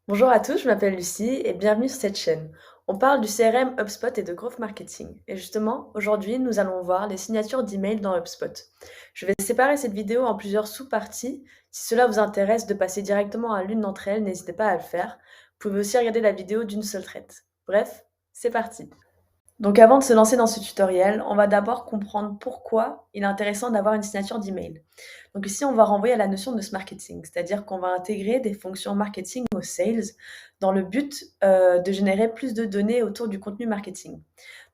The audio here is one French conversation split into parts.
Bonjour à tous, je m'appelle Lucie et bienvenue sur cette chaîne. On parle du CRM HubSpot et de growth marketing. Et justement, aujourd'hui, nous allons voir les signatures d'email dans HubSpot. Je vais séparer cette vidéo en plusieurs sous-parties. Si cela vous intéresse de passer directement à l'une d'entre elles, n'hésitez pas à le faire. Vous pouvez aussi regarder la vidéo d'une seule traite. Bref, c'est parti. Donc avant de se lancer dans ce tutoriel, on va d'abord comprendre pourquoi il est intéressant d'avoir une signature d'email. Donc ici, on va renvoyer à la notion de marketing, c'est-à-dire qu'on va intégrer des fonctions marketing au sales dans le but de générer plus de données autour du contenu marketing.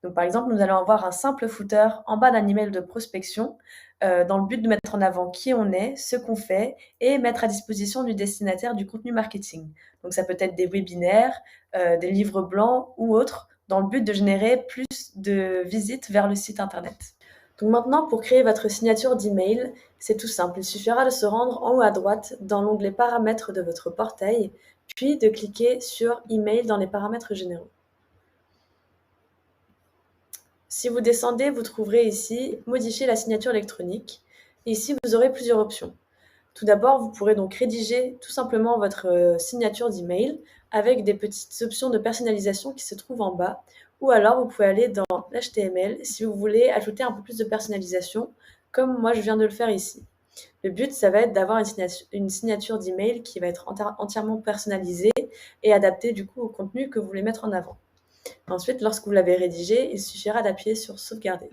Donc par exemple, nous allons avoir un simple footer en bas d'un email de prospection dans le but de mettre en avant qui on est, ce qu'on fait et mettre à disposition du destinataire du contenu marketing. Donc ça peut être des webinaires, des livres blancs ou autres dans le but de générer plus de visites vers le site internet. Donc maintenant, pour créer votre signature d'email, c'est tout simple. Il suffira de se rendre en haut à droite dans l'onglet paramètres de votre portail, puis de cliquer sur email dans les paramètres généraux. Si vous descendez, vous trouverez ici modifier la signature électronique. Et ici, vous aurez plusieurs options. Tout d'abord, vous pourrez donc rédiger tout simplement votre signature d'email avec des petites options de personnalisation qui se trouvent en bas. Ou alors, vous pouvez aller dans l'HTML si vous voulez ajouter un peu plus de personnalisation, comme moi je viens de le faire ici. Le but, ça va être d'avoir une signature d'email qui va être entièrement personnalisée et adaptée du coup au contenu que vous voulez mettre en avant. Ensuite, lorsque vous l'avez rédigé, il suffira d'appuyer sur sauvegarder.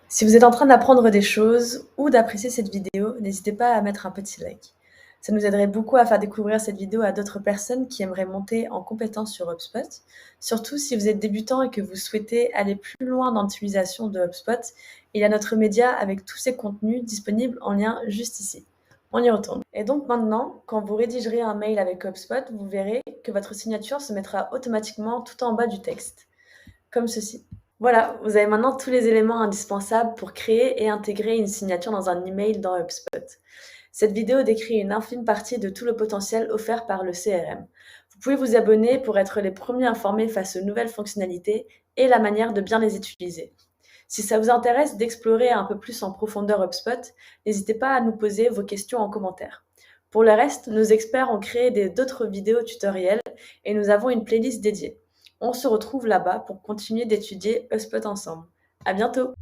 Si vous êtes en train d'apprendre des choses ou d'apprécier cette vidéo, n'hésitez pas à mettre un petit like. Ça nous aiderait beaucoup à faire découvrir cette vidéo à d'autres personnes qui aimeraient monter en compétence sur HubSpot. Surtout si vous êtes débutant et que vous souhaitez aller plus loin dans l'utilisation de HubSpot, il y a notre média avec tous ses contenus disponibles en lien juste ici. On y retourne. Et donc maintenant, quand vous rédigerez un mail avec HubSpot, vous verrez que votre signature se mettra automatiquement tout en bas du texte, comme ceci. Voilà, vous avez maintenant tous les éléments indispensables pour créer et intégrer une signature dans un email dans HubSpot. Cette vidéo décrit une infime partie de tout le potentiel offert par le CRM. Vous pouvez vous abonner pour être les premiers informés face aux nouvelles fonctionnalités et la manière de bien les utiliser. Si ça vous intéresse d'explorer un peu plus en profondeur HubSpot, n'hésitez pas à nous poser vos questions en commentaire. Pour le reste, nos experts ont créé d'autres vidéos tutoriels et nous avons une playlist dédiée. On se retrouve là-bas pour continuer d'étudier HubSpot ensemble. À bientôt!